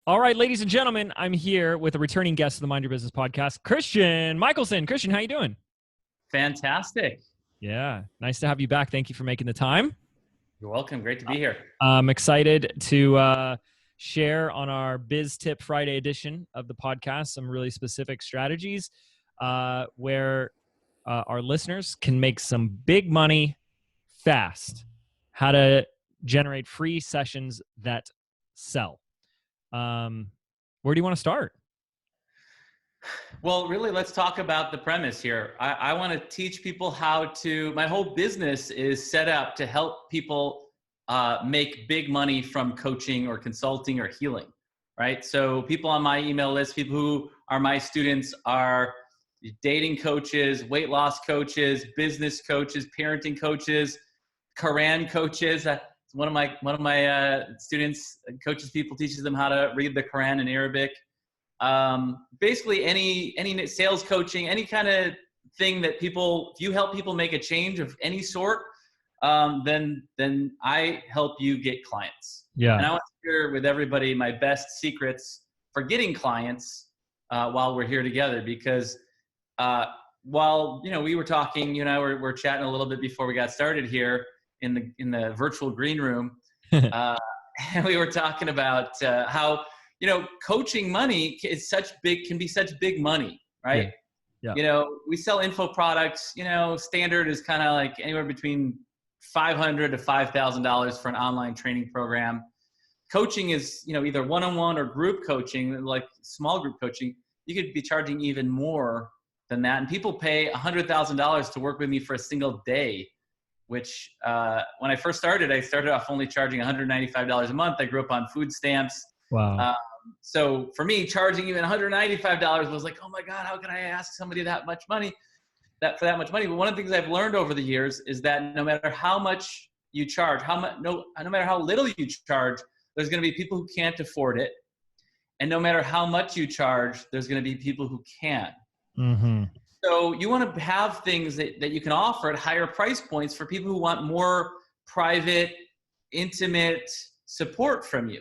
All right, ladies and gentlemen, I'm here with a returning guest of the Mind Your Business podcast, Christian Mickelsen. Christian, how you doing? Fantastic. Yeah, nice to have you back. Thank you for making the time. You're welcome. Great to be here. I'm excited to share on our Biz Tip Friday edition of the podcast some really specific strategies where our listeners can make some big money fast. How to generate free sessions that sell. Where do you want to start? Well, really, let's talk about the premise here. I want to teach people how to, my whole business is set up to help people make big money from coaching or consulting or healing, right? So people on my email list, people who are my students are dating coaches, weight loss coaches, business coaches, parenting coaches, Quran coaches. One of my students coaches people, teaches them how to read the Quran in Arabic. Basically any sales coaching, any kind of thing that if you help people make a change of any sort, then I help you get clients. Yeah. And I want to share with everybody my best secrets for getting clients while we're here together, because while we were talking, you and I were chatting a little bit before we got started here in the virtual green room, and we were talking about how coaching money can be such big money, right? Yeah. We sell info products. Standard is kind of like anywhere between $500 to $5,000 for an online training program. Coaching is either one-on-one or group coaching, like small group coaching. You could be charging even more than that, and people pay $100,000 to work with me for a single day. Which when I first started, I started off only charging $195 a month. I grew up on food stamps. Wow. So for me, charging even $195 was like, oh my God, how can I ask somebody that much money? But one of the things I've learned over the years is that no matter how much you charge, no matter how little you charge, there's going to be people who can't afford it. And no matter how much you charge, there's going to be people who can. Mm-hmm. So you want to have things that you can offer at higher price points for people who want more private, intimate support from you.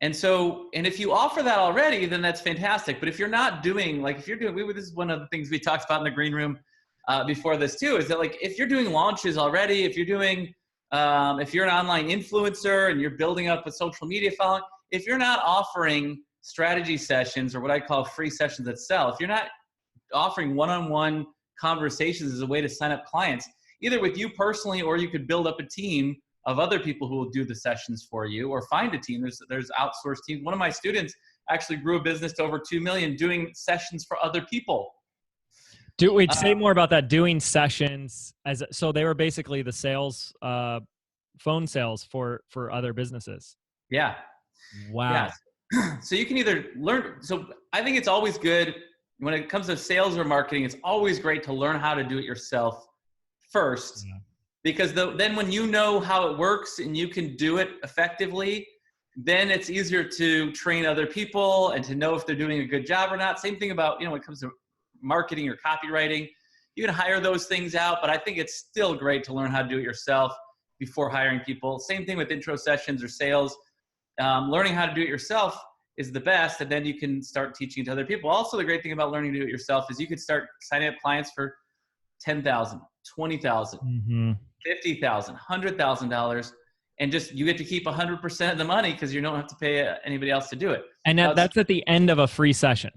And if you offer that already, then that's fantastic. But if you're not doing, this is one of the things we talked about in the green room before this too, is that if you're doing launches already, if you're an online influencer and you're building up a social media following, if you're not offering strategy sessions or what I call free sessions that sell, if you're not offering one-on-one conversations as a way to sign up clients, either with you personally, or you could build up a team of other people who will do the sessions for you, or find a team. There's outsourced teams. One of my students actually grew a business to over 2 million doing sessions for other people. Say more about that, doing sessions so they were basically the sales, phone sales for other businesses. Yeah. Wow. Yeah. So you can either learn. So I think it's always good when it comes to sales or marketing, it's always great to learn how to do it yourself first, because then when you know how it works and you can do it effectively, then it's easier to train other people and to know if they're doing a good job or not. Same thing about, when it comes to marketing or copywriting, you can hire those things out, but I think it's still great to learn how to do it yourself before hiring people. Same thing with intro sessions or sales. Learning how to do it yourself is the best, and then you can start teaching it to other people. Also, the great thing about learning to do it yourself is you could start signing up clients for $10,000, $20,000, $50,000, $100,000, and you get to keep 100% of the money because you don't have to pay anybody else to do it. And that's at the end of a free session.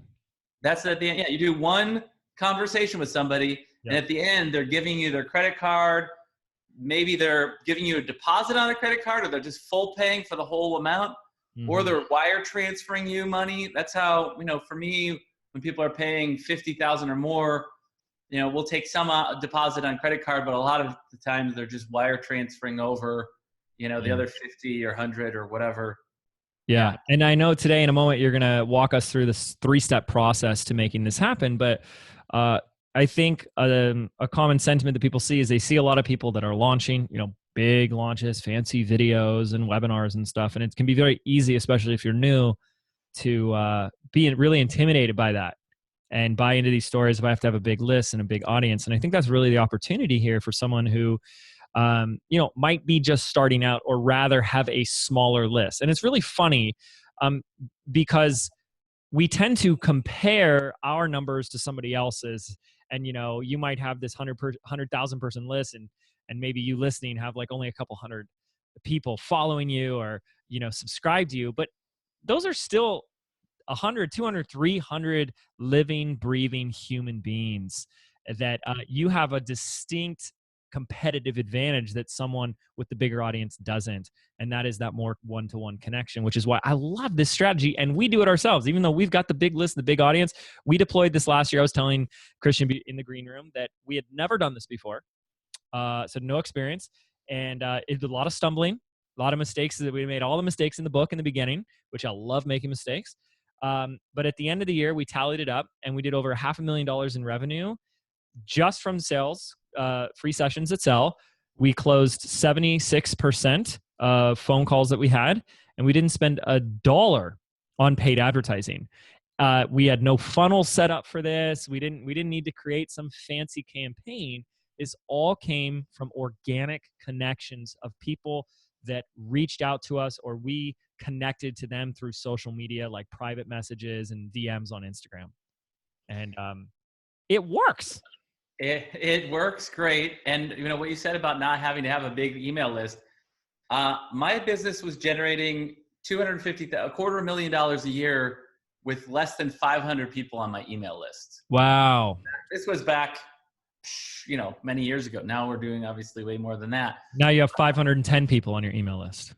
That's at the end. Yeah, you do one conversation with somebody, and at the end, they're giving you their credit card. Maybe they're giving you a deposit on a credit card, or they're just full paying for the whole amount. Or they're wire transferring you money. That's how, for me, when people are paying $50,000 or more, we'll take some deposit on credit card, but a lot of the times they're just wire transferring over, the other 50 or 100 or whatever. Yeah. And I know today in a moment, you're going to walk us through this 3-step process to making this happen. But I think a common sentiment that people see is they see a lot of people that are launching, big launches, fancy videos and webinars and stuff. And it can be very easy, especially if you're new, to be really intimidated by that and buy into these stories if I have to have a big list and a big audience. And I think that's really the opportunity here for someone who, might be just starting out or rather have a smaller list. And it's really funny. because we tend to compare our numbers to somebody else's. And, you might have this 100,000 person list, and maybe you listening have like only a couple hundred people following you or, subscribe to you. But those are still 100, 200, 300 living, breathing human beings that you have a distinct competitive advantage that someone with the bigger audience doesn't. And that is that more one-to-one connection, which is why I love this strategy. And we do it ourselves. Even though we've got the big list, the big audience, we deployed this last year. I was telling Christian in the green room that we had never done this before. So no experience. And it did a lot of stumbling, a lot of mistakes. That we made all the mistakes in the book in the beginning, which I love making mistakes. But at the end of the year, we tallied it up and we did over $500,000 in revenue just from sales, free sessions that sell. We closed 76% of phone calls that we had, and we didn't spend $1 on paid advertising. We had no funnel set up for this. We didn't need to create some fancy campaign. This all came from organic connections of people that reached out to us, or we connected to them through social media, like private messages and DMs on Instagram. And it works. It works great. And what you said about not having to have a big email list. My business was generating $250,000 a year with less than 500 people on my email list. Wow. This was back, many years ago. Now we're doing obviously way more than that. Now you have 510 people on your email list.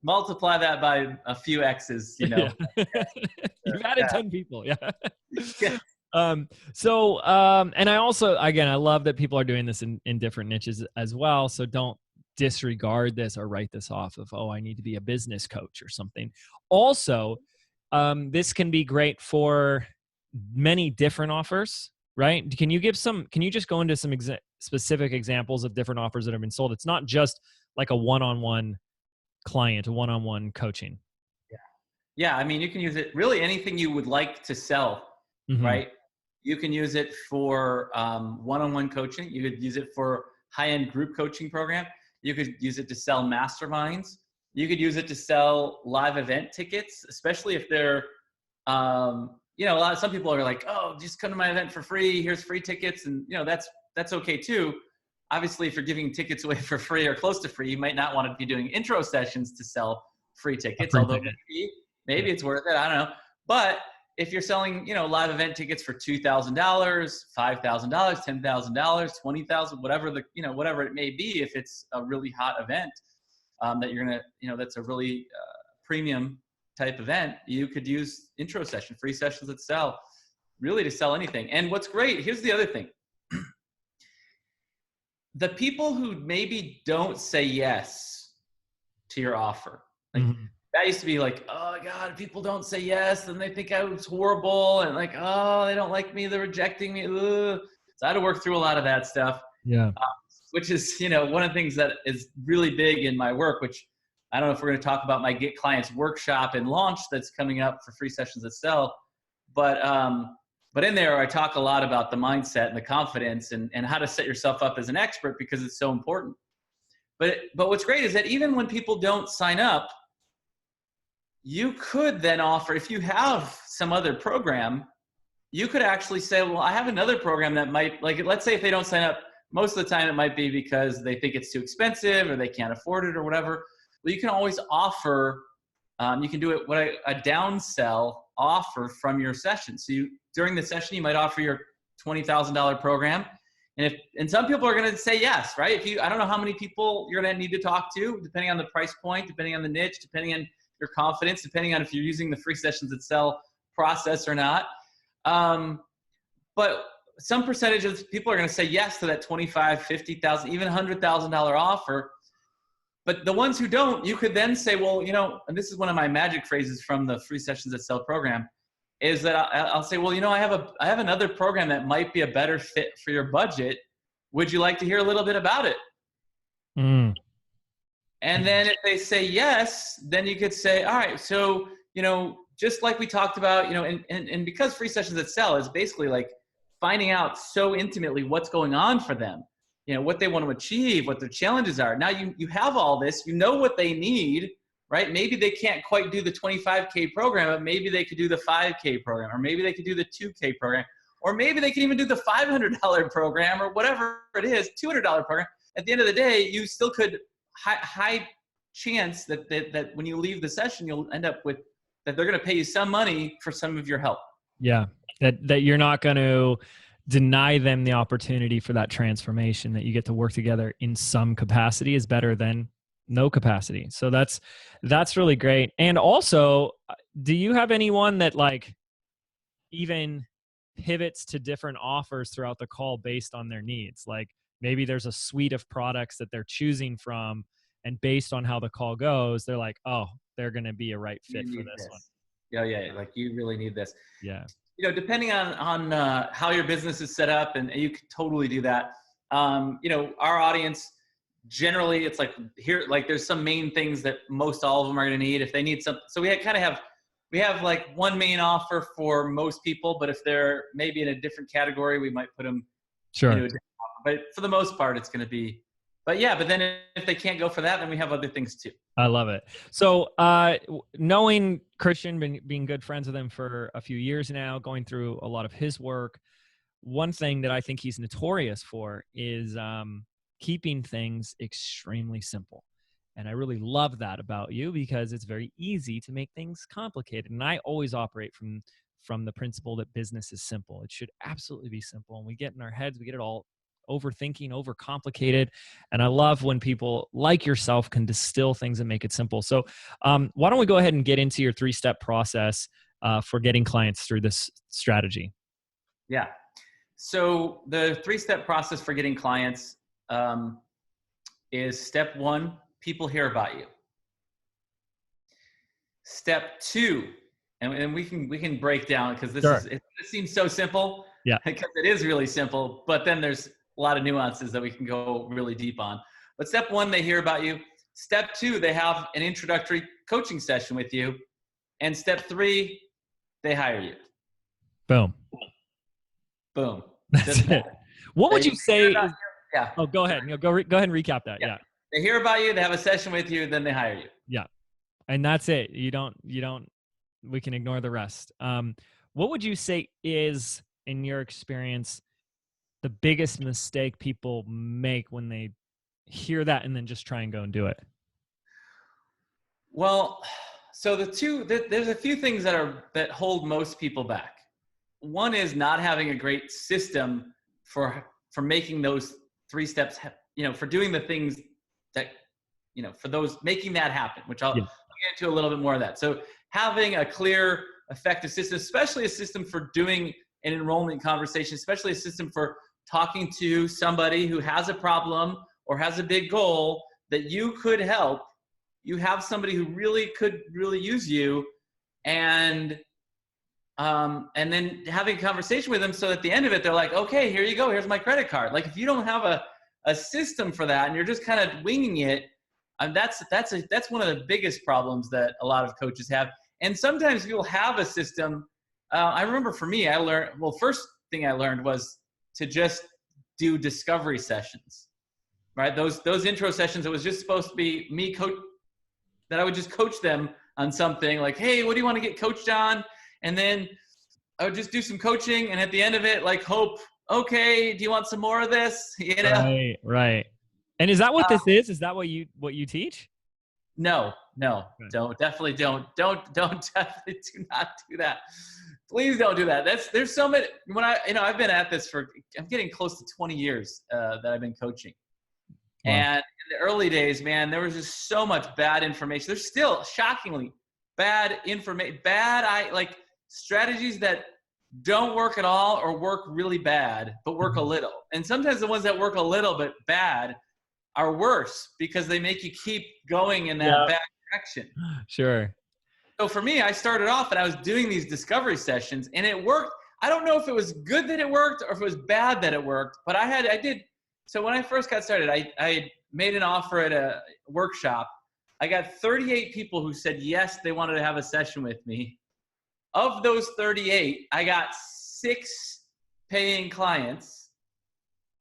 Multiply that by a few X's, Yeah. You've added 10 people. Yeah. And I also, again, I love that people are doing this in different niches as well. So don't disregard this or write this off of, I need to be a business coach or something. Also, this can be great for many different offers, right? Can you just go into some specific examples of different offers that have been sold? It's not just like a one-on-one client, a one-on-one coaching. Yeah. I mean, you can use it really anything you would like to sell, right? You can use it for one-on-one coaching. You could use it for high-end group coaching program. You could use it to sell masterminds. You could use it to sell live event tickets, especially if they're, some people are like, just come to my event for free. Here's free tickets. And, that's okay too. Obviously, if you're giving tickets away for free or close to free, you might not want to be doing intro sessions to sell free tickets, although maybe it's worth it. I don't know. But if you're selling, live event tickets for $2,000, $5,000, $10,000, $20,000, whatever it may be, if it's a really hot event that you're going to, that's a really premium type event, you could use intro session, free sessions that sell, really to sell anything. And what's great, here's the other thing. The people who maybe don't say yes to your offer, that used to be like, oh God, people don't say yes, and they think I was horrible, and like, they don't like me, they're rejecting me. Ugh. So I had to work through a lot of that stuff. Yeah. Which is, one of the things that is really big in my work, which I don't know if we're going to talk about my Get Clients workshop and launch that's coming up for free sessions that sell, but in there, I talk a lot about the mindset and the confidence and how to set yourself up as an expert, because it's so important. But what's great is that even when people don't sign up, you could then offer, if you have some other program, you could actually say, well, I have another program that might, like, let's say if they don't sign up, most of the time it might be because they think it's too expensive or they can't afford it or whatever. Well, you can always offer, you can do it, a downsell offer from your session. So during the session, you might offer your $20,000 program. And some people are going to say yes, right? I don't know how many people you're going to need to talk to, depending on the price point, depending on the niche, depending on your confidence, depending on if you're using the free sessions that sell process or not. But some percentage of people are going to say yes to that $25,000, $50,000, even $100,000 offer. But the ones who don't, you could then say, well, and this is one of my magic phrases from the free sessions that sell program, is that I'll say, well, I have another program that might be a better fit for your budget. Would you like to hear a little bit about it? And then if they say yes, then you could say, all right, so, just like we talked about, and because free sessions that sell is basically like finding out so intimately what's going on for them. what they want to achieve, what their challenges are. Now you have all this, you know what they need, right? Maybe they can't quite do the 25K program, but maybe they could do the 5K program, or maybe they could do the 2K program, or maybe they can even do the $500 program, or whatever it is, $200 program. At the end of the day, you still could high chance that when you leave the session, you'll end up with that they're going to pay you some money for some of your help. Yeah. That you're not going to deny them the opportunity for that transformation, that you get to work together in some capacity is better than no capacity. So that's really great. And also, do you have anyone that like even pivots to different offers throughout the call based on their needs? Like maybe there's a suite of products that they're choosing from, and based on how the call goes, they're like, oh, they're going to be a right fit for this one. Yeah. Like you really need this. Yeah. Depending on how your business is set up, and you can totally do that. Our audience, generally it's like here, like there's some main things that most all of them are going to need if they need something. So we have like one main offer for most people, but if they're maybe in a different category, we might put them Sure. into a different offer. But for the most part, it's going to be, but then if they can't go for that, then we have other things too. I love it. So knowing Christian, being good friends with him for a few years now, going through a lot of his work, one thing that I think he's notorious for is keeping things extremely simple. And I really love that about you, because it's very easy to make things complicated. And I always operate from the principle that business is simple. It should absolutely be simple. And we get in our heads, we get it all overthinking, overcomplicated. And I love when people like yourself can distill things and make it simple. So why don't we go ahead and get into your 3-step process for getting clients through this strategy? Yeah. So the 3-step process for getting clients is step 1, people hear about you. Step 2, and we can break down, because it seems so simple. Yeah. Because it is really simple, but then there's a lot of nuances that we can go really deep on. But step 1, they hear about you. Step 2, they have an introductory coaching session with you. And step 3, they hire you. Boom. Boom. That's it. What would you say? Yeah. Oh, go ahead. Go ahead and recap that. Yeah. They hear about you, they have a session with you, then they hire you. Yeah. And that's it. You don't, we can ignore the rest. What would you say is, in your experience, the biggest mistake people make when they hear that and then just try and go and do it? Well, so there's a few things that hold most people back. One is not having a great system for making those 3 steps, for doing the things that, for those, making that happen, which I'll get into a little bit more of that. So having a clear, effective system, especially a system for doing an enrollment conversation, especially a system for talking to somebody who has a problem or has a big goal that you could help. You have somebody who could really use you, and then having a conversation with them, so at the end of it, they're like, okay, here you go. Here's my credit card. Like, if you don't have a system for that and you're just kind of winging it, that's one of the biggest problems that a lot of coaches have. And sometimes you'll have a system. I remember for me, first thing I learned was to just do discovery sessions, right? Those intro sessions, it was just supposed to be me that I would just coach them on something like, hey, what do you want to get coached on? And then I would just do some coaching, and at the end of it, like, hope, okay, do you want some more of this? Right. And is that what this is? Is that what you teach? No, definitely don't definitely do not do that. Please don't do that. There's so many, I've been at this I'm getting close to 20 years that I've been coaching. Wow. And in the early days, man, there was just so much bad information. There's still shockingly bad information, like strategies that don't work at all or work really bad, but work a little. And sometimes the ones that work a little bit bad are worse because they make you keep going in that bad direction. Sure. So for me, I started off and I was doing these discovery sessions and it worked. I don't know if it was good that it worked or if it was bad that it worked, but I did. So when I first got started, I made an offer at a workshop. I got 38 people who said yes, they wanted to have a session with me. Of those 38, I got 6 paying clients.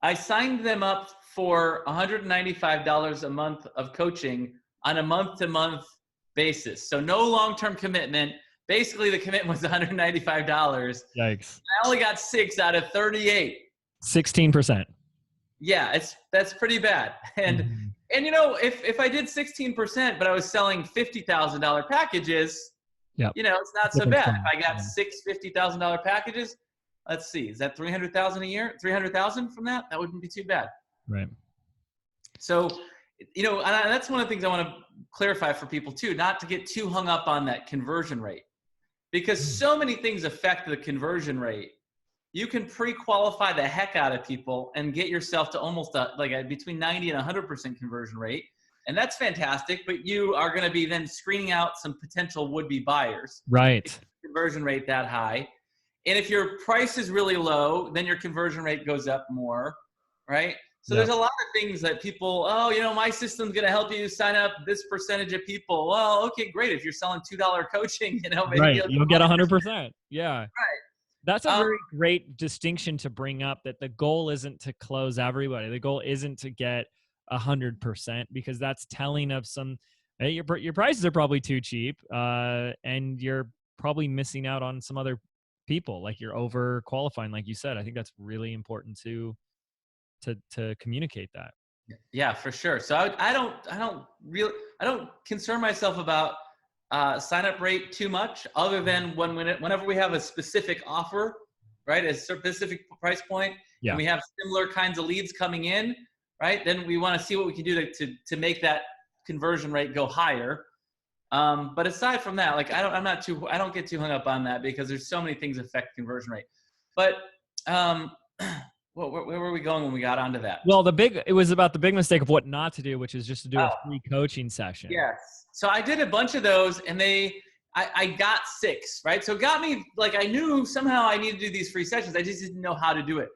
I signed them up for $195 a month of coaching on a month-to-month basis. So no long-term commitment. Basically, the commitment was $195. Yikes. I only got 6 out of 38. 16%. Yeah, that's pretty bad. And you know, if I did 16%, but I was selling $50,000 packages, yep, you know, it's not so bad. If I got 6 $50,000 packages, let's see, is that 300,000 a year? 300,000 from that? That wouldn't be too bad. Right. So, you know, and that's one of the things I want to clarify for people too, not to get too hung up on that conversion rate, because so many things affect the conversion rate. You can pre-qualify the heck out of people and get yourself to almost between 90 and 100% conversion rate. And that's fantastic, but you are going to be then screening out some potential would-be buyers. Right. Conversion rate that high. And if your price is really low, then your conversion rate goes up more, right? So there's a lot of things that people, oh, you know, my system's going to help you sign up this percentage of people. Well, okay, great. If you're selling $2 coaching, you know, maybe right, you'll get 100%. Yeah. Right. That's a very great distinction to bring up, that the goal isn't to close everybody. The goal isn't to get 100%, because that's telling of some, hey, your prices are probably too cheap, and you're probably missing out on some other people. Like, you're over qualifying, like you said. I think that's really important to communicate that. Yeah, for sure. So I don't concern myself about sign up rate too much, other than whenever we have a specific offer, right? A specific price point, and we have similar kinds of leads coming in, right? Then we want to see what we can do to make that conversion rate go higher. But aside from that, like, I don't get too hung up on that, because there's so many things affect conversion rate. But where were we going when we got onto that? Well, it was about the big mistake of what not to do, which is just to do a free coaching session. Yes. So I did a bunch of those, and I got 6, right? So it got me, like, I knew somehow I needed to do these free sessions. I just didn't know how to do it.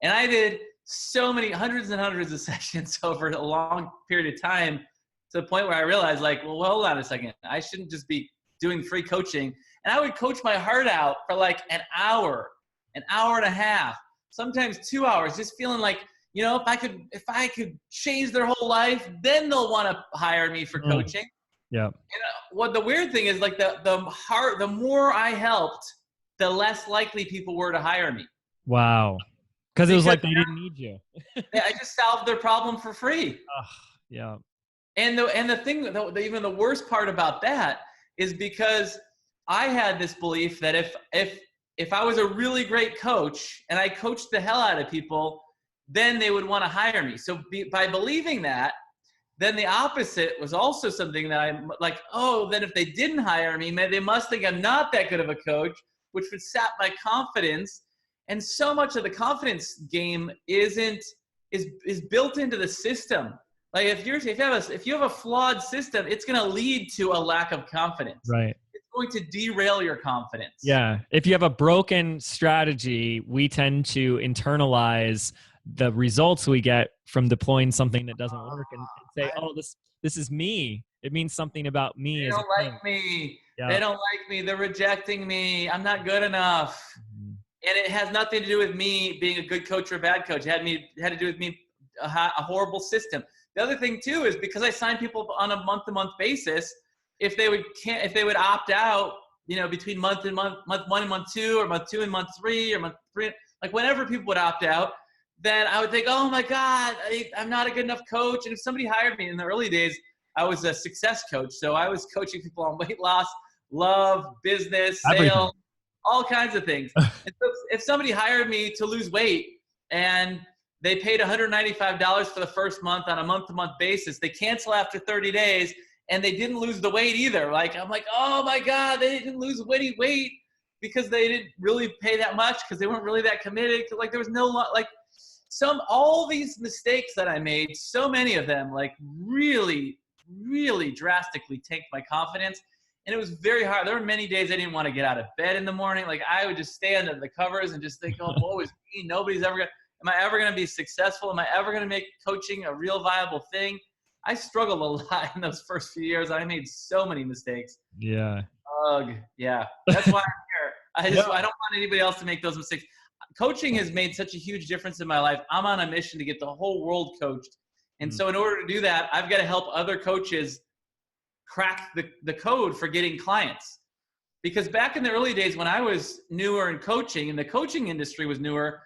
And I did so many, hundreds and hundreds of sessions over a long period of time, to the point where I realized, like, well, hold on a second. I shouldn't just be doing free coaching. And I would coach my heart out for like an hour and a half, sometimes 2 hours, just feeling like, you know, if I could change their whole life, then they'll want to hire me for coaching. Yeah. What the weird thing is, like, the more I helped, the less likely people were to hire me. Wow. Because it was like they didn't need you. I just solved their problem for free. Yeah. And the thing, even the worst part about that is, because I had this belief that if I was a really great coach and I coached the hell out of people, then they would want to hire me. So by believing that, then the opposite was also something that I'm like, oh, then if they didn't hire me, they must think I'm not that good of a coach, which would sap my confidence. And so much of the confidence game is built into the system. Like, if you have a flawed system, it's going to lead to a lack of confidence. Right. It's going to derail your confidence. Yeah. If you have a broken strategy, we tend to internalize the results we get from deploying something that doesn't work, and say, oh, this is me. It means something about me. They don't like me. Yeah. They don't like me. They're rejecting me. I'm not good enough. Mm-hmm. And it has nothing to do with me being a good coach or a bad coach. It had to do with me, a horrible system. The other thing too is, because I sign people on a month-to-month basis, if they would opt out, you know, between month 1 and month 2, or month 2 and month 3, or month 3, like whenever people would opt out, then I would think, oh my God, I'm not a good enough coach. And if somebody hired me in the early days, I was a success coach. So I was coaching people on weight loss, love, business, sales, all kinds of things. And so if somebody hired me to lose weight and they paid $195 for the first month on a month-to-month basis, they cancel after 30 days, and they didn't lose the weight either. Like, I'm like, oh my God, they didn't lose any weight because they didn't really pay that much, because they weren't really that committed. Like, there was no, like, all these mistakes that I made, so many of them, like, really, really drastically tanked my confidence. And it was very hard. There were many days I didn't want to get out of bed in the morning. Like, I would just stay under the covers and just think, oh, woe is me. Nobody's ever am I ever going to be successful? Am I ever going to make coaching a real viable thing? I struggled a lot in those first few years. I made so many mistakes. Yeah. Yeah. That's why I'm here. I don't want anybody else to make those mistakes. coaching has made such a huge difference in my life. I'm on a mission to get the whole world coached. And so in order to do that, I've got to help other coaches crack the code for getting clients. Because back in the early days when I was newer in coaching and the coaching industry was newer,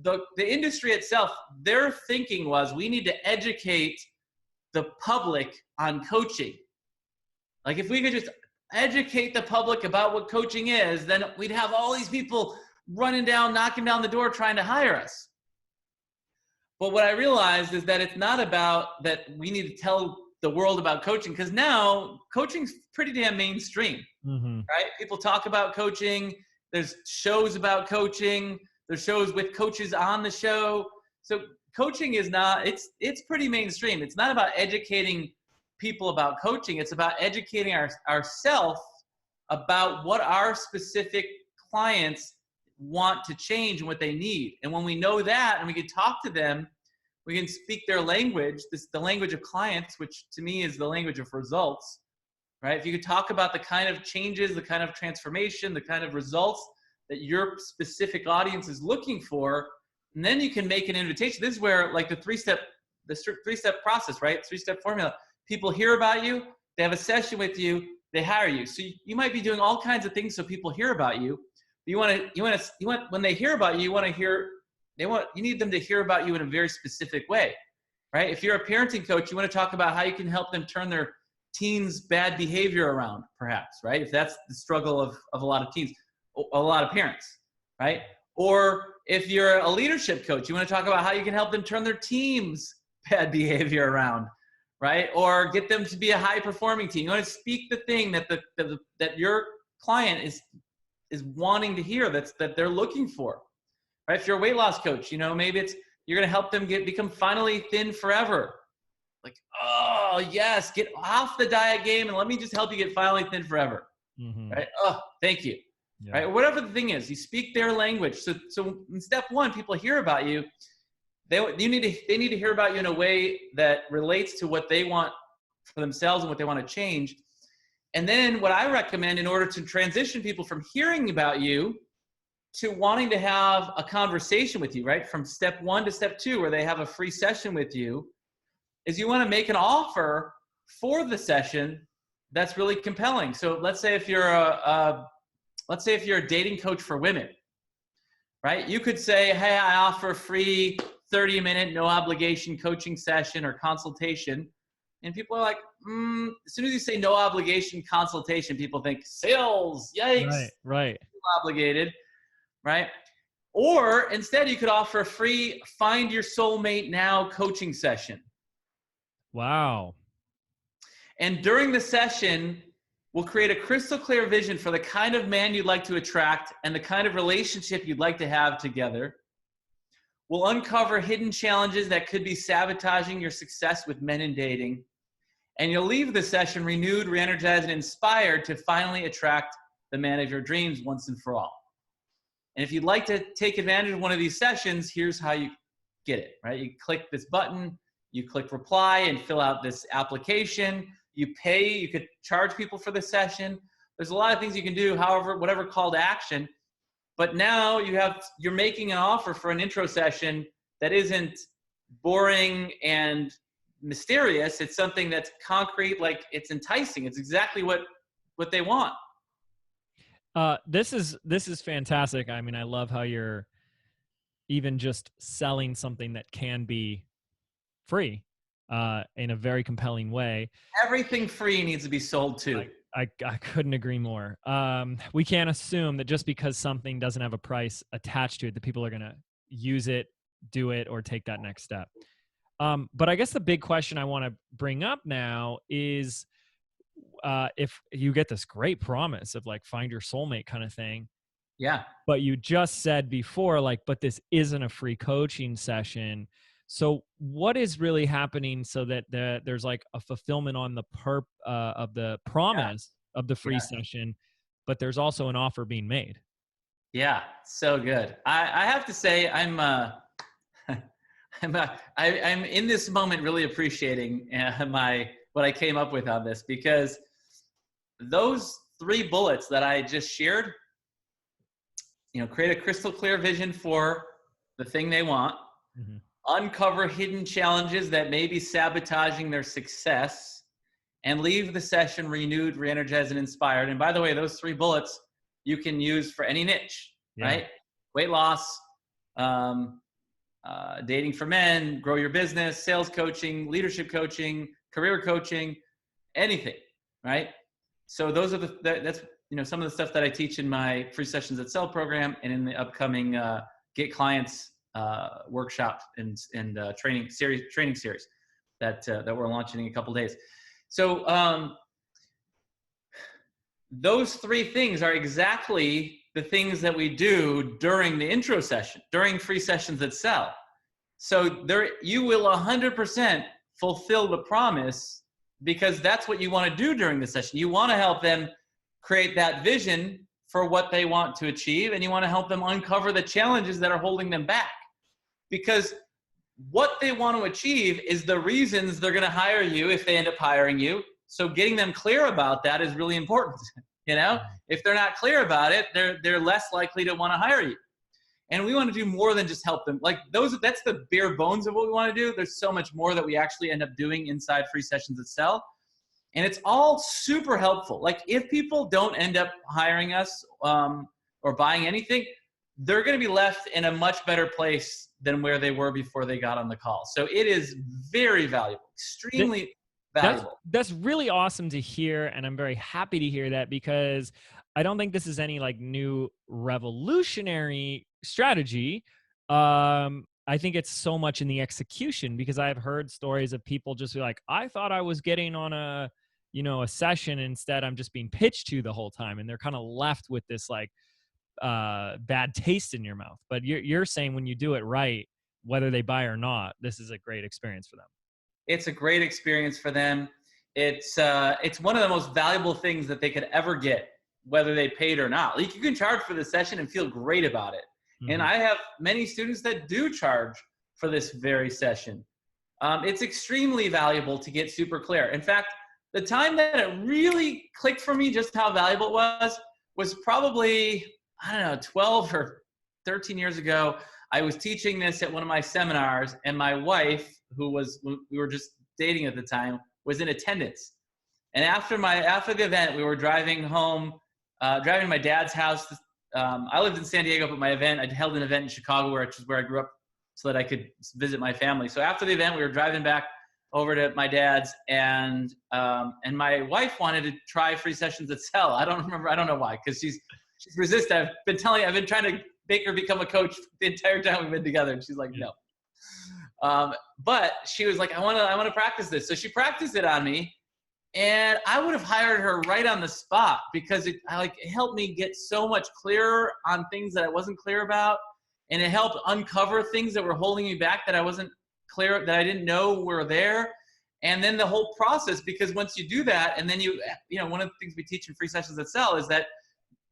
the industry itself, their thinking was we need to educate the public on coaching. Like if we could just educate the public about what coaching is, then we'd have all these people running down, knocking down the door, trying to hire us. But what I realized is that it's not about that we need to tell the world about coaching, because now coaching's pretty damn mainstream, right? People talk about coaching. There's shows about coaching. There's shows with coaches on the show. So coaching is not, it's pretty mainstream. It's not about educating people about coaching. It's about educating ourselves about what our specific clients want to change and what they need. And when we know that and we can talk to them, we can speak their language, the language of clients, which to me is the language of results, right? If you could talk about the kind of changes, the kind of transformation, the kind of results that your specific audience is looking for, and then you can make an invitation. This is where like the three-step process, right? Three-step formula. People hear about you, they have a session with you, they hire you. So you might be doing all kinds of things so people hear about you. You want when they hear about you, you need them to hear about you in a very specific way, right? If you're a parenting coach, you want to talk about how you can help them turn their teens' bad behavior around, perhaps, right? If that's the struggle of a lot of teens, a lot of parents, right? Or if you're a leadership coach, you want to talk about how you can help them turn their team's bad behavior around, right? Or get them to be a high-performing team. You want to speak the thing that that your client is wanting to hear, that they're looking for. Right? If you're a weight loss coach, maybe you're going to help them become finally thin forever. Like, oh yes, get off the diet game and let me just help you get finally thin forever. Right? Oh, thank you. Yeah. Right? Whatever the thing is, you speak their language. So in step one, people hear about you. They need to hear about you in a way that relates to what they want for themselves and what they want to change. And then what I recommend in order to transition people from hearing about you to wanting to have a conversation with you, right? From step one to step two, where they have a free session with you, is you want to make an offer for the session that's really compelling. So let's say if you're a dating coach for women, right? You could say, hey, I offer a free 30-minute, no obligation coaching session or consultation. And people are like, as soon as you say no obligation consultation, people think sales, yikes. Right. Obligated. Right? Or instead, you could offer a free Find Your Soulmate Now coaching session. Wow. And during the session, we'll create a crystal clear vision for the kind of man you'd like to attract and the kind of relationship you'd like to have together. We'll uncover hidden challenges that could be sabotaging your success with men in dating. And you'll leave the session renewed, re-energized, and inspired to finally attract the man of your dreams once and for all. And if you'd like to take advantage of one of these sessions, here's how you get it, right? You click this button, you click reply and fill out this application. You pay, you could charge people for the session. There's a lot of things you can do, whatever call to action. But now you're making an offer for an intro session that isn't boring and mysterious. It's something that's concrete, like it's enticing. It's exactly what they want. This is fantastic. I mean, I love how you're even just selling something that can be free in a very compelling way. Everything free needs to be sold too. I couldn't agree more. We can't assume that just because something doesn't have a price attached to it, that people are going to use it, do it, or take that next step. But I guess the big question I want to bring up now is, if you get this great promise of like find your soulmate kind of thing. Yeah. But you just said before, like, but this isn't a free coaching session. So what is really happening so that there's like a fulfillment on the of the promise of the free session, but there's also an offer being made? Yeah. So good. I have to say I'm in this moment really appreciating what I came up with on this, because those 3 bullets that I just shared, create a crystal clear vision for the thing they want, Mm-hmm. uncover hidden challenges that may be sabotaging their success, and leave the session renewed, re-energized, and inspired. And by the way, those 3 bullets you can use for any niche, right? Weight loss, dating for men, grow your business, sales coaching, leadership coaching, career coaching, anything, right? So those are that's some of the stuff that I teach in my Free Sessions That Sell program and in the upcoming Get Clients workshop and training series that we're launching in a couple days. So those 3 things are exactly the things that we do during the intro session, during Free Sessions That Sell. So you will 100% fulfill the promise, because that's what you want to do during the session. You want to help them create that vision for what they want to achieve, and you want to help them uncover the challenges that are holding them back. Because what they want to achieve is the reasons they're going to hire you if they end up hiring you. So getting them clear about that is really important. If they're not clear about it, they're less likely to want to hire you. And we want to do more than just help them. Like that's the bare bones of what we want to do. There's so much more that we actually end up doing inside Free Sessions That Sell. And it's all super helpful. Like if people don't end up hiring us or buying anything, they're going to be left in a much better place than where they were before they got on the call. So it is very valuable, extremely valuable. That's really awesome to hear. And I'm very happy to hear that, because I don't think this is any like new revolutionary strategy. I think it's so much in the execution, because I've heard stories of people just be like, I thought I was getting on a session. Instead, I'm just being pitched to the whole time. And they're kind of left with this like bad taste in your mouth. But you're saying when you do it right, whether they buy or not, this is a great experience for them. It's a great experience for them. It's one of the most valuable things that they could ever get, whether they paid or not. Like you can charge for the session and feel great about it. Mm-hmm. And I have many students that do charge for this very session. It's extremely valuable to get super clear. In fact, the time that it really clicked for me just how valuable it was probably, 12 or 13 years ago. I was teaching this at one of my seminars, and my wife, we were just dating at the time, was in attendance. And after the event, we were driving home, driving to my dad's house. I lived in San Diego, but I held an event in Chicago, which is where I grew up, so that I could visit my family. So after the event, we were driving back over to my dad's, and my wife wanted to try Free Sessions That Sell. I don't know why, because she's resistant. I've been trying to make her become a coach the entire time we've been together, and she's like, no. But she was like, I want to practice this. So she practiced it on me, and I would have hired her right on the spot, because it helped me get so much clearer on things that I wasn't clear about. And it helped uncover things that were holding me back that I wasn't clear, that I didn't know were there. And then the whole process, because once you do that, and then one of the things we teach in Free Sessions That Sell is that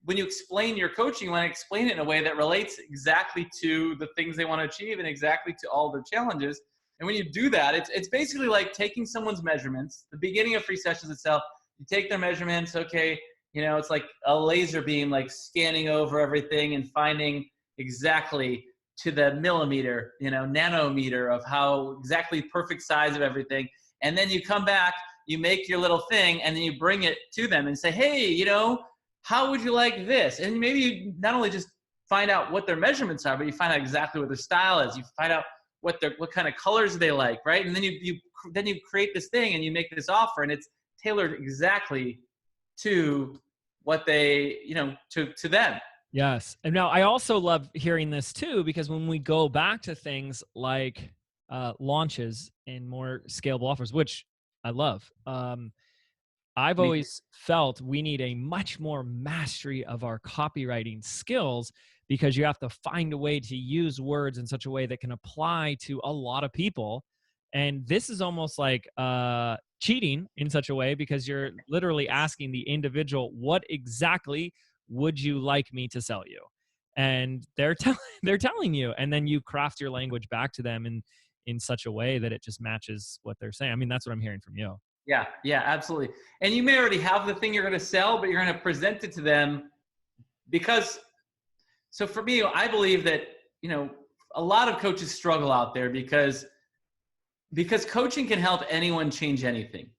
when you explain your coaching, you want to explain it in a way that relates exactly to the things they want to achieve and exactly to all their challenges. And when you do that, it's basically like taking someone's measurements. The beginning of Free Sessions itself, you take their measurements. Okay, it's like a laser beam, like scanning over everything and finding exactly to the millimeter, nanometer of how exactly perfect size of everything. And then you come back, you make your little thing, and then you bring it to them and say, hey, how would you like this? And maybe you not only just find out what their measurements are, but you find out exactly what their style is. You find out what kind of colors they like, right? And then you create this thing and you make this offer, and it's tailored exactly to what they, to them. Yes. And now I also love hearing this too, because when we go back to things like launches and more scalable offers, which I love, I've always felt we need a much more mastery of our copywriting skills, because you have to find a way to use words in such a way that can apply to a lot of people. And this is almost like cheating in such a way, because you're literally asking the individual, what exactly would you like me to sell you? And they're telling you, and then you craft your language back to them in such a way that it just matches what they're saying. I mean, that's what I'm hearing from you. Yeah, absolutely. And you may already have the thing you're going to sell, but you're going to present it to them, because So for me, I believe that, a lot of coaches struggle out there because coaching can help anyone change anything,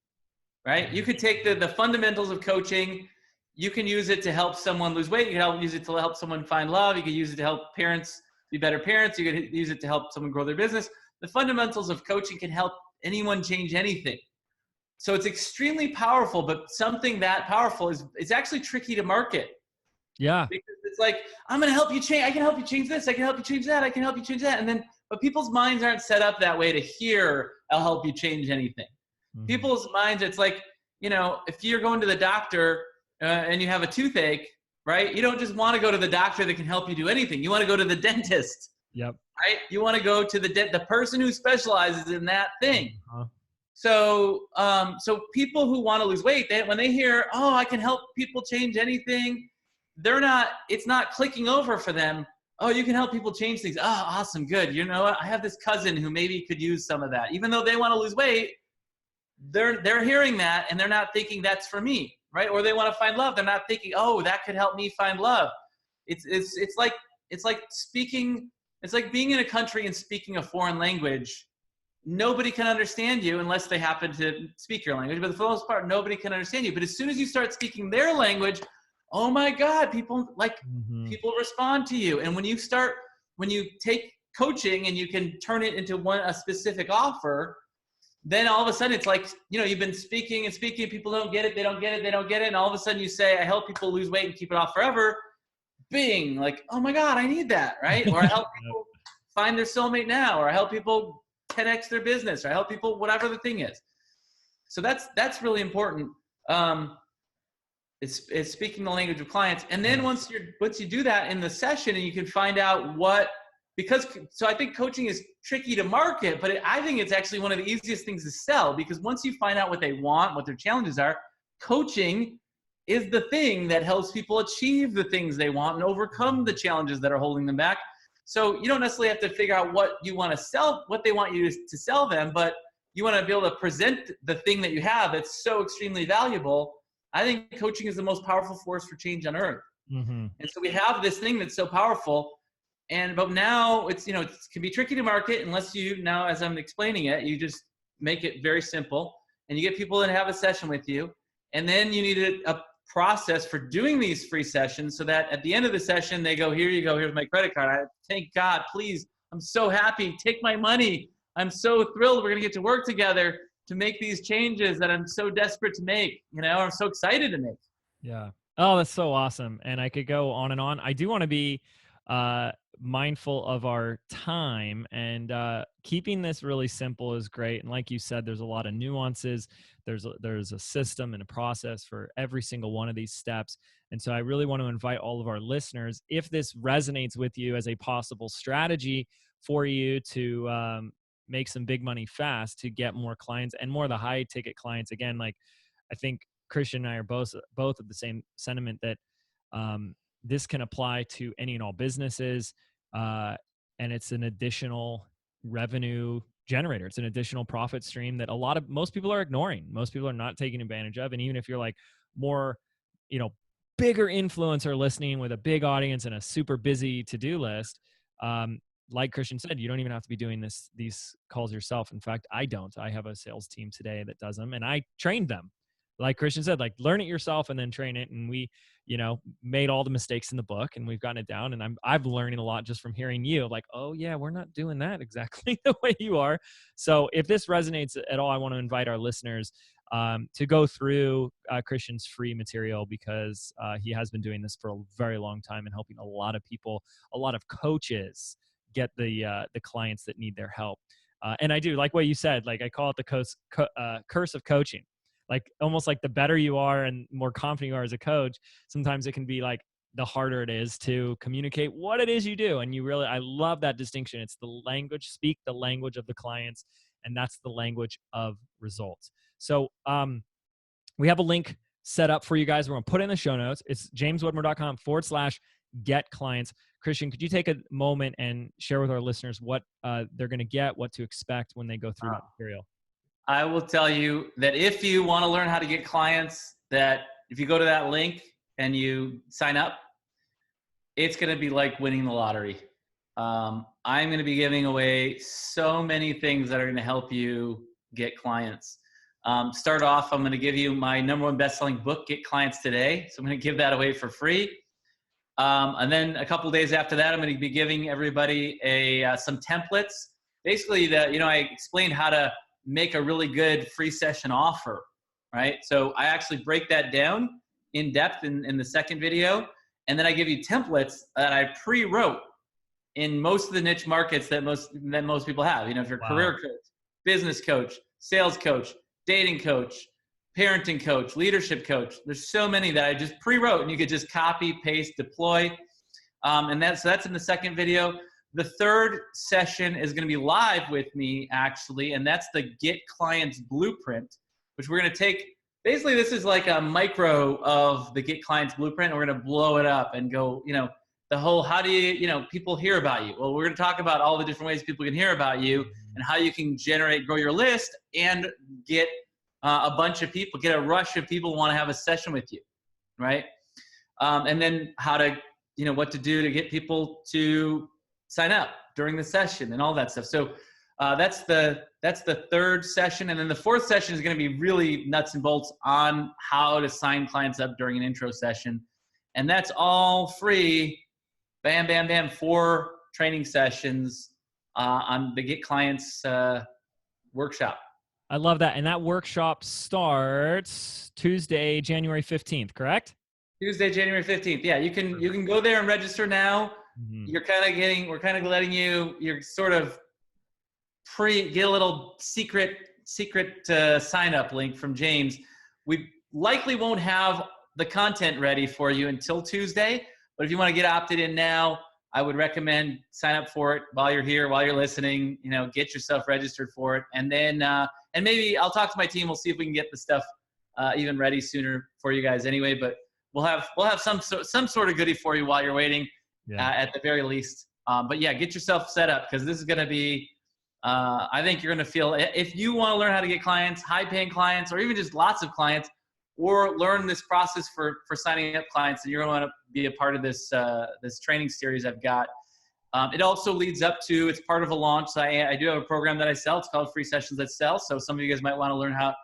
right? You could take the fundamentals of coaching. You can use it to help someone lose weight. You can use it to help someone find love. You can use it to help parents be better parents. You can use it to help someone grow their business. The fundamentals of coaching can help anyone change anything. So it's extremely powerful, but something that powerful it's actually tricky to market. Yeah. Because it's like, I'm going to help you change. I can help you change this. I can help you change that. I can help you change that. But people's minds aren't set up that way to hear, I'll help you change anything. Mm-hmm. People's minds, it's like, if you're going to the doctor and you have a toothache, right? You don't just want to go to the doctor that can help you do anything. You want to go to the dentist. Yep. Right? You want to go to the person who specializes in that thing. Uh-huh. So people who want to lose weight, when they hear, oh, I can help people change anything, it's not clicking over for them. Oh, you can help people change things. Oh, awesome. Good. You know what? I have this cousin who maybe could use some of that. Even though they want to lose weight, they're hearing that and they're not thinking that's for me, right? Or they want to find love. They're not thinking, oh, that could help me find love. It's like speaking, it's like being in a country and speaking a foreign language. Nobody can understand you unless they happen to speak your language. But for the most part, nobody can understand you. But as soon as you start speaking their language, oh my God, people respond to you. And when you take coaching and you can turn it into a specific offer, then all of a sudden it's like, you've been speaking and speaking, people don't get it, they don't get it, they don't get it. And all of a sudden you say, I help people lose weight and keep it off forever. Bing, like, oh my God, I need that, right? Or I help people find their soulmate now, or I help people 10x their business, or I help people, whatever the thing is. So that's really important. It's speaking the language of clients. And then once you do that in the session and you can find out so I think coaching is tricky to market, but I think it's actually one of the easiest things to sell, because once you find out what they want, what their challenges are, coaching is the thing that helps people achieve the things they want and overcome the challenges that are holding them back. So you don't necessarily have to figure out what you want to sell, what they want you to sell them, but you want to be able to present the thing that you have that's so extremely valuable. I think coaching is the most powerful force for change on earth. Mm-hmm. And so we have this thing that's so powerful. But now it can be tricky to market unless now, as I'm explaining it, you just make it very simple and you get people to have a session with you. And then you need a process for doing these free sessions so that at the end of the session, they go, here you go, here's my credit card. Thank God, please. I'm so happy. Take my money. I'm so thrilled we're going to get to work together to make these changes that I'm so desperate to make, I'm so excited to make. Yeah. Oh, that's so awesome. And I could go on and on. I do want to be mindful of our time, and keeping this really simple is great. And like you said, there's a lot of nuances. There's a system and a process for every single one of these steps. And so I really want to invite all of our listeners, if this resonates with you as a possible strategy for you to make some big money fast, to get more clients and more of the high ticket clients. Again, like I think Christian and I are both of the same sentiment that this can apply to any and all businesses. And it's an additional revenue generator. It's an additional profit stream that most people are ignoring. Most people are not taking advantage of. And even if you're like more, bigger influencer listening with a big audience and a super busy to-do list, like Christian said, you don't even have to be doing these calls yourself. In fact, I don't. I have a sales team today that does them, and I trained them. Like Christian said, like learn it yourself and then train it. And we, made all the mistakes in the book and we've gotten it down. And I've learning a lot just from hearing you, like, oh yeah, we're not doing that exactly the way you are. So if this resonates at all, I want to invite our listeners to go through Christian's free material, because he has been doing this for a very long time and helping a lot of people, a lot of coaches get the clients that need their help. And I do like what you said, like I call it the curse of coaching. Like almost like the better you are and more confident you are as a coach, sometimes it can be like the harder it is to communicate what it is you do. And I love that distinction. It's the language, speak the language of the clients, and that's the language of results. So we have a link set up for you guys. We're going to put it in the show notes. It's jameswedmore.com/get clients. Christian, could you take a moment and share with our listeners what they're going to get, what to expect when they go through that material? I will tell you that if you want to learn how to get clients, that if you go to that link and you sign up, it's going to be like winning the lottery. I'm going to be giving away so many things that are going to help you get clients. Start off, I'm going to give you my #1 best-selling book, Get Clients Today. So I'm going to give that away for free. And then a couple days after that, I'm going to be giving everybody some templates. Basically, I explained how to make a really good free session offer, right? So I actually break that down in depth in the second video. And then I give you templates that I pre-wrote in most of the niche markets that most people have. If you're a career coach, business coach, sales coach, dating coach, parenting coach, leadership coach. There's so many that I just pre-wrote, and you could just copy, paste, deploy. And that's in the second video. The third session is going to be live with me, actually, and that's the Get Clients Blueprint, which we're going to take. Basically, this is like a micro of the Get Clients Blueprint. We're going to blow it up and go, the whole, how do you, people hear about you? Well, we're going to talk about all the different ways people can hear about you and how you can grow your list and get a bunch of people, get a rush of people who want to have a session with you, right? And then how to, what to do to get people to sign up during the session and all that stuff. So that's the third session. And then the fourth session is going to be really nuts and bolts on how to sign clients up during an intro session. And that's all free. Bam, bam, bam. 4 training sessions on the Get Clients workshop. I love that. And that workshop starts Tuesday, January 15th, correct? Tuesday, January 15th. Yeah, you can go there and register now. Mm-hmm. We're kind of letting you're sort of get a little secret sign up link from James. We likely won't have the content ready for you until Tuesday, but if you want to get opted in now, I would recommend sign up for it while you're here, while you're listening, get yourself registered for it. And then, and maybe I'll talk to my team. We'll see if we can get the stuff even ready sooner for you guys anyway, but we'll have some sort of goodie for you while you're waiting at the very least. But yeah, get yourself set up because this is going to be, I think you're going to feel, if you want to learn how to get clients, high paying clients, or even just lots of clients, or learn this process for signing up clients, and you're going to want to be a part of this training series I've got. It also leads up to, it's part of a launch. So I do have a program that I sell. It's called Free Sessions That Sell. So some of you guys might want to learn how,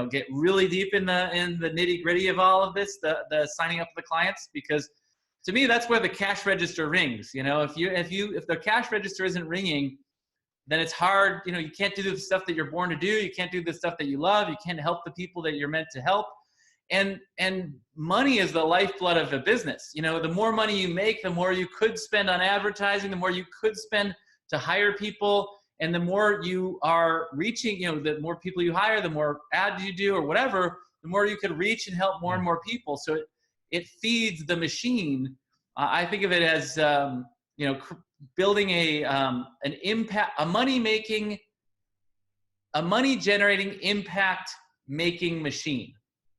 get really deep in the nitty gritty of all of this, the signing up the clients, because to me, that's where the cash register rings. If the cash register isn't ringing, then it's hard. You can't do the stuff that you're born to do. You can't do the stuff that you love. You can't help the people that you're meant to help. And money is the lifeblood of a business. The more money you make, the more you could spend on advertising, the more you could spend to hire people. And the more you are reaching, the more people you hire, the more ads you do or whatever, the more you could reach and help more and more people. So it feeds the machine. I think of it as, building an impact, a money generating impact making machine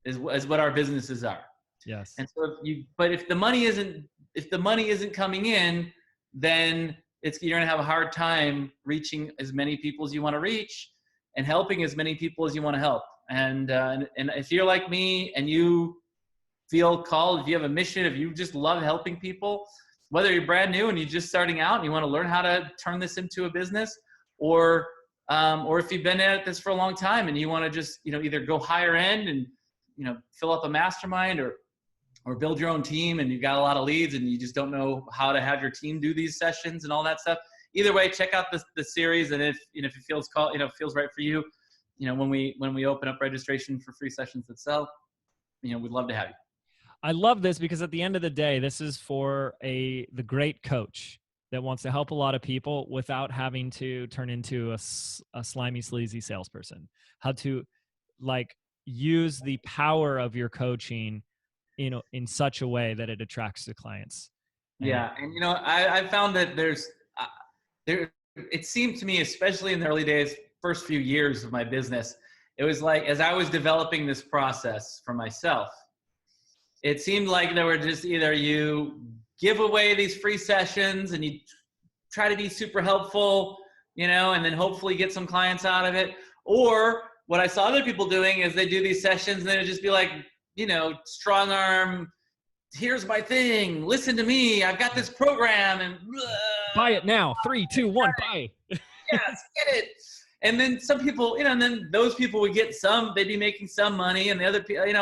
is what our businesses are. Yes. And so if the money isn't coming in, then you're going to have a hard time reaching as many people as you want to reach and helping as many people as you want to help. And if you're like me and you feel called, if you have a mission, if you just love helping people, whether you're brand new and you're just starting out and you want to learn how to turn this into a business, or if you've been at this for a long time and you want to just, either go higher end and, fill up a mastermind or build your own team and you've got a lot of leads and you just don't know how to have your team do these sessions and all that stuff. Either way, check out the series. And if it feels feels right for you, when we open up registration for Free Sessions That Sell, we'd love to have you. I love this because at the end of the day, this is for the great coach that wants to help a lot of people without having to turn into a slimy, sleazy salesperson. How to use the power of your coaching, in such a way that it attracts the clients. Yeah. And, I found that it seemed to me, especially in the early days, first few years of my business, it was like, as I was developing this process for myself, it seemed like there were just either you give away these free sessions and you try to be super helpful, and then hopefully get some clients out of it. Or what I saw other people doing is they do these sessions and then it'd just be like, strong arm here's my thing. Listen to me. I've got this program and buy it now. 3, 2, 1, buy. Yes, get it. And then some people, and then those people would get some, they'd be making some money, and the other people, and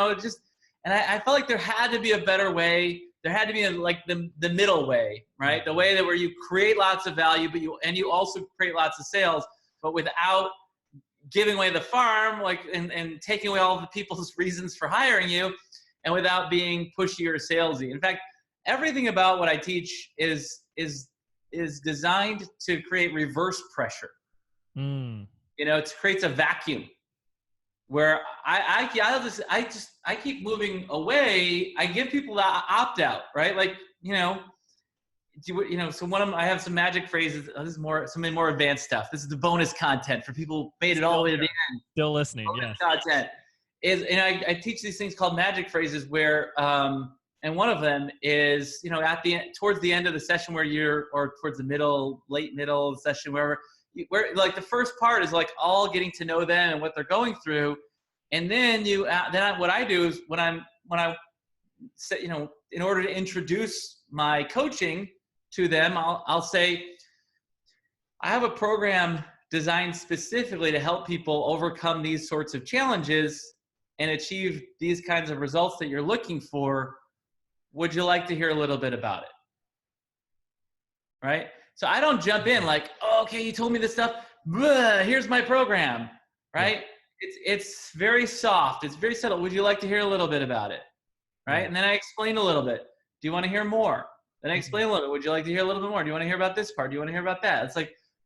I felt like there had to be a better way. There had to be the middle way, right? The way that where you create lots of value, but you also create lots of sales, but without giving away the farm, and taking away all the people's reasons for hiring you, and without being pushy or salesy. In fact, everything about what I teach is designed to create reverse pressure. It creates a vacuum where I keep moving away. I give people the opt out, right? So I have some magic phrases. This is some more advanced stuff. This is the bonus content for people who made it all the way to the end. Still listening. Bonus content I teach these things called magic phrases where, and one of them is, towards the end of the session or towards the late middle of the session, where the first part is all getting to know them and what they're going through. And then what I do is when I in order to introduce my coaching to them, I'll say, I have a program designed specifically to help people overcome these sorts of challenges and achieve these kinds of results that you're looking for. Would you like to hear a little bit about it? Right? So I don't jump in okay, you told me this stuff. Here's my program, right? Yeah. It's very soft. It's very subtle. Would you like to hear a little bit about it? Right? Yeah. And then I explain a little bit. Do you want to hear more? Then I explain a little bit. Would you like to hear a little bit more? Do you want to hear about this part? Do you want to hear about that? It's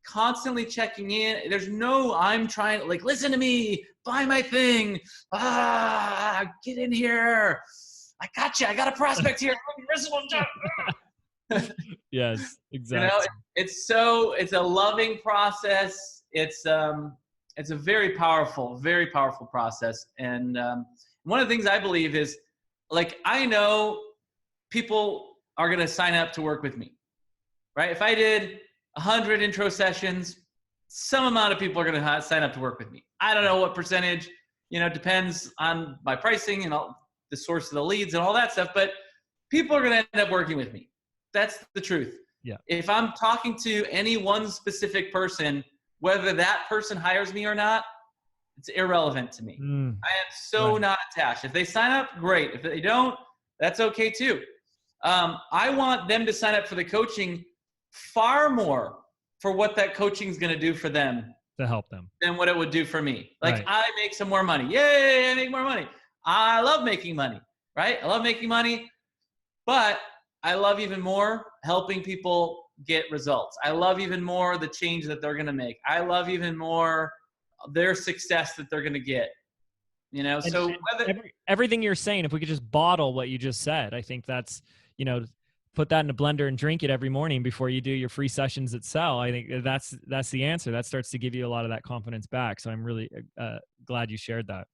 constantly checking in. There's no, I'm trying to listen to me, buy my thing. Get in here. I got you. I got a prospect here. Yes, exactly. It's a loving process. It's a very powerful process. And one of the things I believe is, I know people are going to sign up to work with me, right? If I did 100 intro sessions, some amount of people are going to sign up to work with me. I don't know what percentage, depends on my pricing and the source of the leads and all that stuff, but people are going to end up working with me. That's the truth. Yeah. If I'm talking to any one specific person, whether that person hires me or not, it's irrelevant to me. I am so not attached. If they sign up, great. If they don't, that's okay too. I want them to sign up for the coaching far more for what that coaching is going to do for them, to help them, than what it would do for me. I make some more money. Yay, I make more money. I love making money, right? I love making money, but I love even more helping people get results. I love even more the change that they're going to make. I love even more their success that they're going to get. So everything you're saying, if we could just bottle what you just said, I think that's, put that in a blender and drink it every morning before you do your free sessions that sell. I think that's the answer. That starts to give you a lot of that confidence back. So I'm really glad you shared that.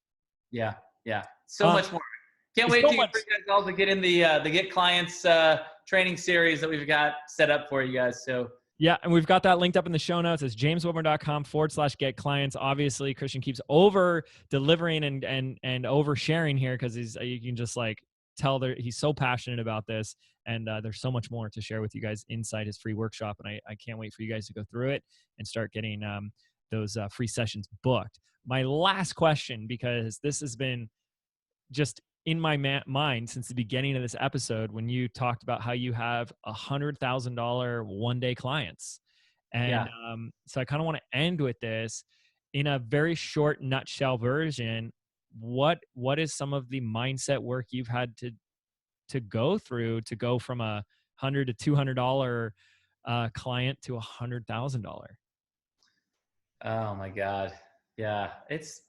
Yeah. Yeah. So much more. Can't wait for you guys all to get in the Get Clients training series that we've got set up for you guys. So yeah, and we've got that linked up in the show notes. It's jameswhitmer.com/get clients. Obviously, Christian keeps over delivering and over sharing here because you can just tell he's so passionate about this, and there's so much more to share with you guys inside his free workshop. And I can't wait for you guys to go through it and start getting those free sessions booked. My last question, because this has been just in my mind since the beginning of this episode, when you talked about how you have $100,000 one-day clients. And so I kind of want to end with this in a very short nutshell version. What is some of the mindset work you've had to go through to go from a $100 to $200 client to $100,000? Oh my God. Yeah,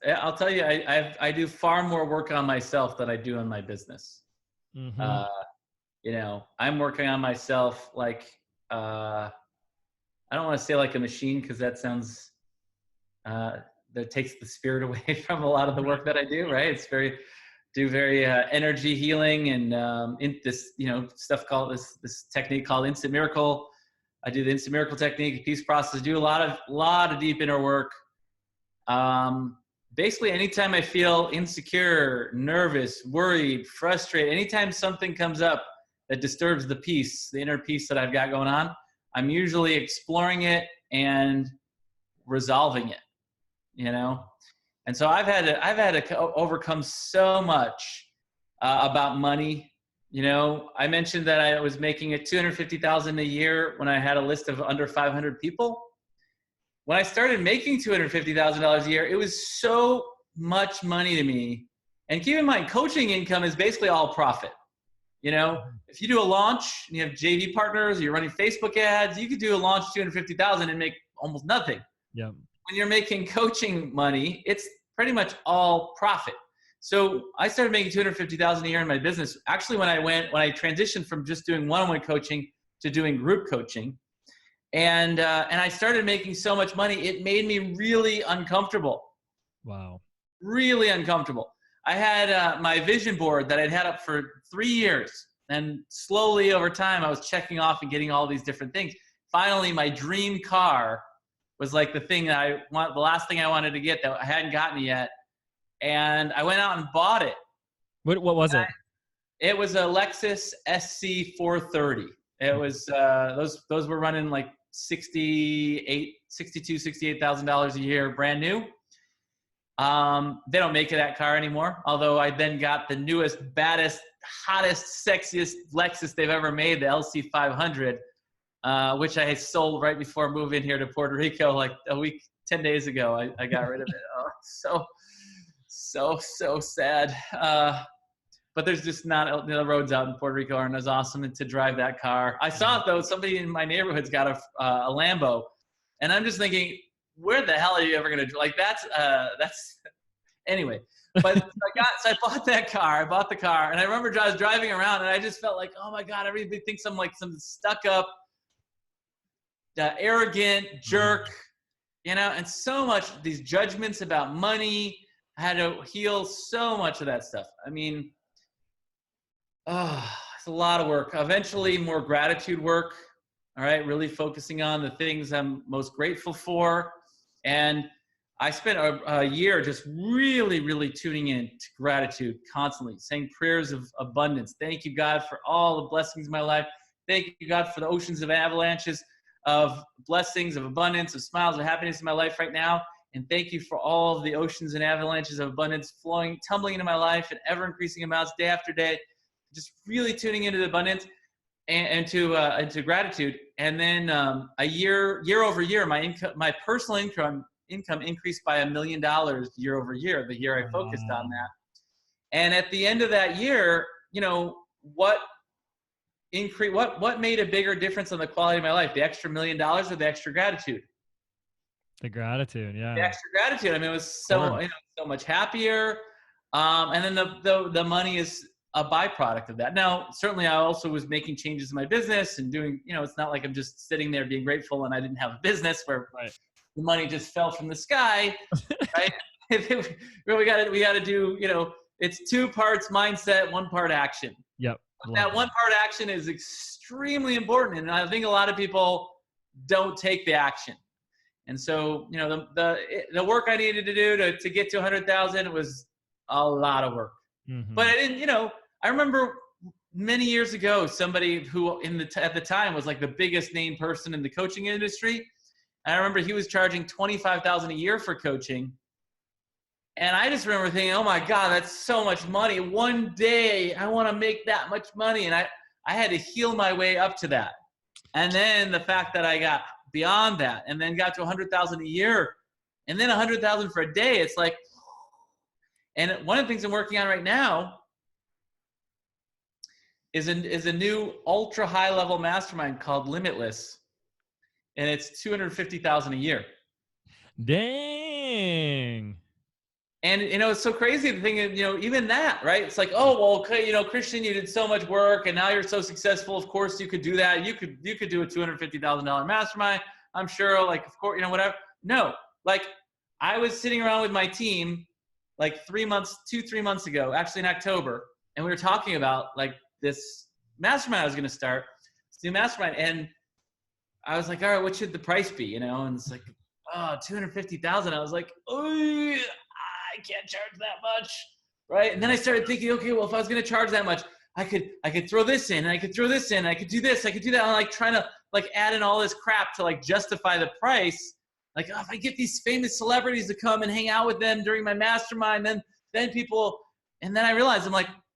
I'll tell you, I do far more work on myself than I do on my business. Mm-hmm. I'm working on myself I don't want to say like a machine, because that sounds, that takes the spirit away from a lot of the work that I do, right? It's very energy healing and in this, stuff called this technique called Instant Miracle. I do the Instant Miracle technique, peace process, do a lot of deep inner work. Basically anytime I feel insecure, nervous, worried, frustrated, anytime something comes up that disturbs the peace, the inner peace that I've got going on, I'm usually exploring it and resolving it, you know? And so I've had to overcome so much about money. You know, I mentioned that I was making it $250,000 a year when I had a list of under 500 people. When I started making $250,000 a year, it was so much money to me. And keep in mind, coaching income is basically all profit. You know, if you do a launch and you have JV partners, or you're running Facebook ads, you could do a launch $250,000 and make almost nothing. Yeah. When you're making coaching money, it's pretty much all profit. So I started making $250,000 a year in my business. Actually, when I transitioned from just doing one-on-one coaching to doing group coaching, and I started making so much money, it made me really uncomfortable. Wow. Really uncomfortable. I had my vision board that I'd had up for 3 years, and slowly over time, I was checking off and getting all these different things. Finally, my dream car was like the thing that the last thing I wanted to get that I hadn't gotten yet. And I went out and bought it. What was it? It was a Lexus SC 430. It was, those were running like $68,000 a year, brand new. They don't make that car anymore. Although I then got the newest, baddest, hottest, sexiest Lexus they've ever made, the LC 500, which I sold right before moving here to Puerto Rico, like 10 days ago. I got rid of it. Oh, so sad. But there's just not, the roads out in Puerto Rico aren't as awesome to drive that car. I saw it though. Somebody in my neighborhood's got a Lambo, and I'm just thinking, where the hell are you ever going to, like, that's anyway. But I bought that car. I bought the car, and I remember I was driving around, and I just felt like, oh my God, everybody thinks I'm like some stuck up, arrogant jerk, you know, and so much these judgments about money. I had to heal so much of that stuff. I mean, it's a lot of work. Eventually more gratitude work. All right. Really focusing on the things I'm most grateful for. And I spent a year just really, really tuning in to gratitude constantly, saying prayers of abundance. Thank you, God, for all the blessings in my life. Thank you, God, for the oceans of avalanches of blessings, of abundance, of smiles, of happiness in my life right now. And thank you for all of the oceans and avalanches of abundance flowing, tumbling into my life in ever increasing amounts day after day. Just really tuning into the abundance and to gratitude. And then a year over year, my personal income increased by $1 million year over year, the year I focused on that. And at the end of that year, you know, what made a bigger difference on the quality of my life? The extra $1 million or the extra gratitude? The gratitude, yeah. The extra gratitude. I mean, it was so much happier. And then the money is a byproduct of that. Now, certainly I also was making changes in my business and doing, you know, it's not like I'm just sitting there being grateful and I didn't have a business where the money just fell from the sky, right? we got to do, you know, it's 2 parts mindset, 1 part action. Yep. That 1 part action is extremely important. And I think a lot of people don't take the action. And so, you know, the work I needed to do to get to 100,000 was a lot of work. Mm-hmm. But I didn't, you know, I remember many years ago, somebody who at the time was like the biggest name person in the coaching industry. And I remember he was charging $25,000 a year for coaching. And I just remember thinking, oh my God, that's so much money. One day I want to make that much money. And I had to heal my way up to that. And then the fact that I got beyond that and then got to 100,000 a year and then 100,000 for a day, it's like, and one of the things I'm working on right now is a new ultra high level mastermind called Limitless. And it's 250,000 a year. Dang. And, you know, it's so crazy. The thing is, you know, even that, right? It's like, oh, well, okay, you know, Christian, you did so much work and now you're so successful. Of course you could do that. You could do a $250,000 mastermind. I'm sure, like, of course, you know, whatever. No, like I was sitting around with my team like 3 months ago, actually in October. And we were talking about like this mastermind I was going to start, this new mastermind. And I was like, all right, what should the price be? You know? And it's like, oh, 250,000. I was like, oh, I can't charge that much. Right. And then I started thinking, okay, well, if I was going to charge that much, I could throw this in, and I could throw this in, and I could do this, I could do that. I'm like trying to like add in all this crap to like justify the price. Like, oh, if I get these famous celebrities to come and hang out with them during my mastermind, then people, and then I realized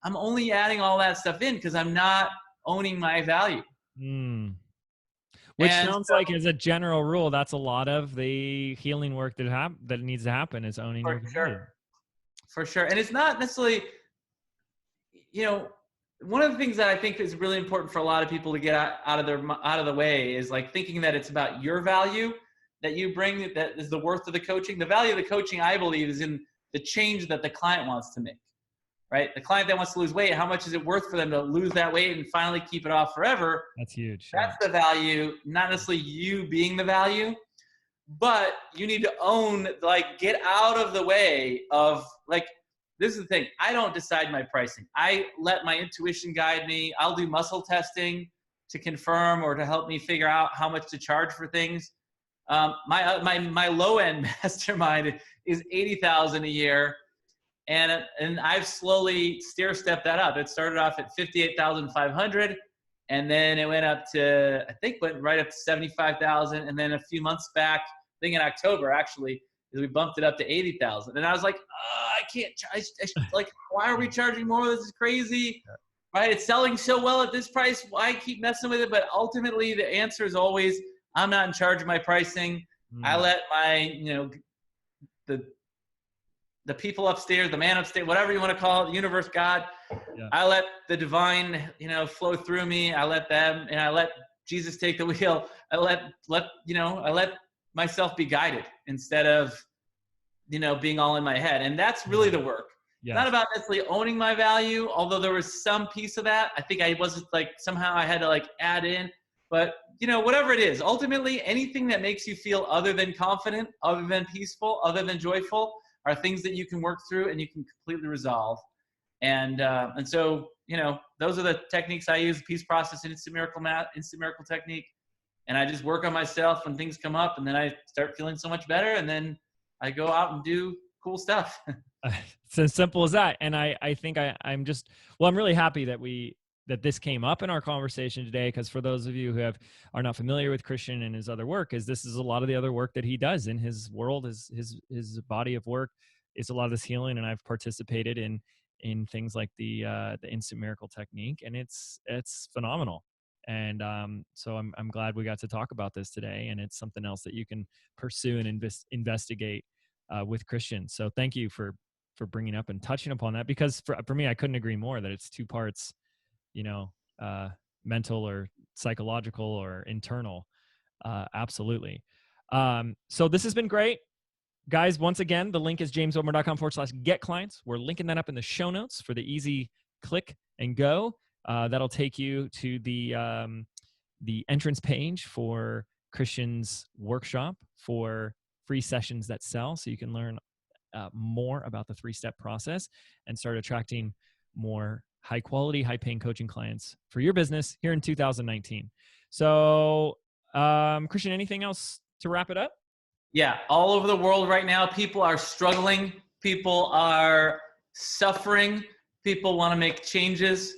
I'm only adding all that stuff in because I'm not owning my value. Which sounds like, as a general rule, that's a lot of the healing work that needs to happen, is owning your value. For sure. And it's not necessarily, one of the things that I think is really important for a lot of people to get out of the way is like thinking that it's about your value that you bring, that is the worth of the coaching. The value of the coaching, I believe, is in the change that the client wants to make, right? The client that wants to lose weight, how much is it worth for them to lose that weight and finally keep it off forever? That's huge. That's the value, not necessarily you being the value, but you need to own, like, get out of the way of, like, this is the thing. I don't decide my pricing. I let my intuition guide me. I'll do muscle testing to confirm or to help me figure out how much to charge for things. My low end mastermind is $80,000 a year, and I've slowly stair-stepped that up. It started off at $58,500, and then it went up to, I think, went right up to $75,000, and then a few months back, I think in October actually, we bumped it up to $80,000, and I was like, I can't charge. Like, why are we charging more? This is crazy, right? It's selling so well at this price. Why keep messing with it? But ultimately, the answer is always, I'm not in charge of my pricing. I let my, the people upstairs, the man upstairs, whatever you want to call it, the universe, God, I let the divine, flow through me. I let them, and I let Jesus take the wheel. I let myself be guided instead of, being all in my head. And that's really the work. It's not about necessarily owning my value, although there was some piece of that. I think I wasn't like, somehow I had to like add in, but whatever it is, ultimately anything that makes you feel other than confident, other than peaceful, other than joyful are things that you can work through and you can completely resolve. And so, those are the techniques I use: peace process, instant miracle technique. And I just work on myself when things come up, and then I start feeling so much better. And then I go out and do cool stuff. It's as simple as that. And I think I'm really happy that this came up in our conversation today, because for those of you who are not familiar with Christian and his other work, this is a lot of the other work that he does in his world. His body of work is a lot of this healing, and I've participated in things like the instant miracle technique, and it's phenomenal. And so I'm glad we got to talk about this today, and it's something else that you can pursue and investigate with Christian. So thank you for bringing up and touching upon that, because for me, I couldn't agree more that it's two parts, mental or psychological or internal. Absolutely. So this has been great. Guys, once again, the link is jameswedmore.com/get clients. We're linking that up in the show notes for the easy click and go. That'll take you to the entrance page for Christian's workshop for free sessions that sell, so you can learn more about the 3-step process and start attracting more high quality, high paying coaching clients for your business here in 2019. So, Christian, anything else to wrap it up? Yeah. All over the world right now, people are struggling. People are suffering. People want to make changes.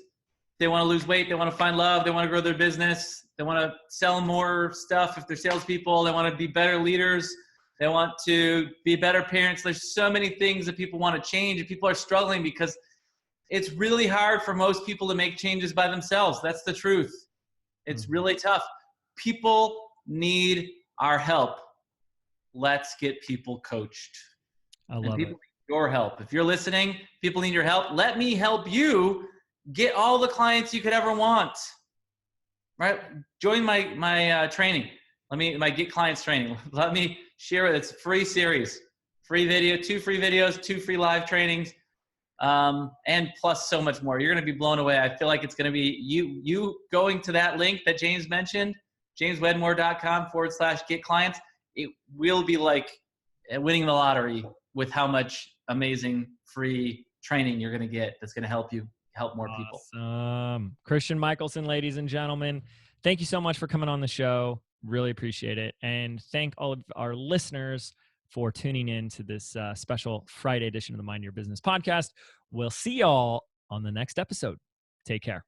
They want to lose weight. They want to find love. They want to grow their business. They want to sell more stuff if they're salespeople. They want to be better leaders. They want to be better parents. There's so many things that people want to change, and people are struggling because it's really hard for most people to make changes by themselves. That's the truth. It's really tough. People need our help. Let's get people coached. I love it. People need your help. If you're listening, people need your help. Let me help you get all the clients you could ever want, right? Join my training. My Get Clients training. Let me share it. It's a free series, free video, 2 free videos, 2 free live trainings, and plus so much more. You're going to be blown away. I feel like it's going to be you going to that link that James mentioned, jameswedmore.com/get clients. It will be like winning the lottery with how much amazing free training you're going to get that's going to help you help more people. Awesome. Christian Mickelsen, ladies and gentlemen, thank you so much for coming on the show. Really appreciate it. And thank all of our listeners for tuning in to this special Friday edition of the Mind Your Business podcast. We'll see y'all on the next episode. Take care.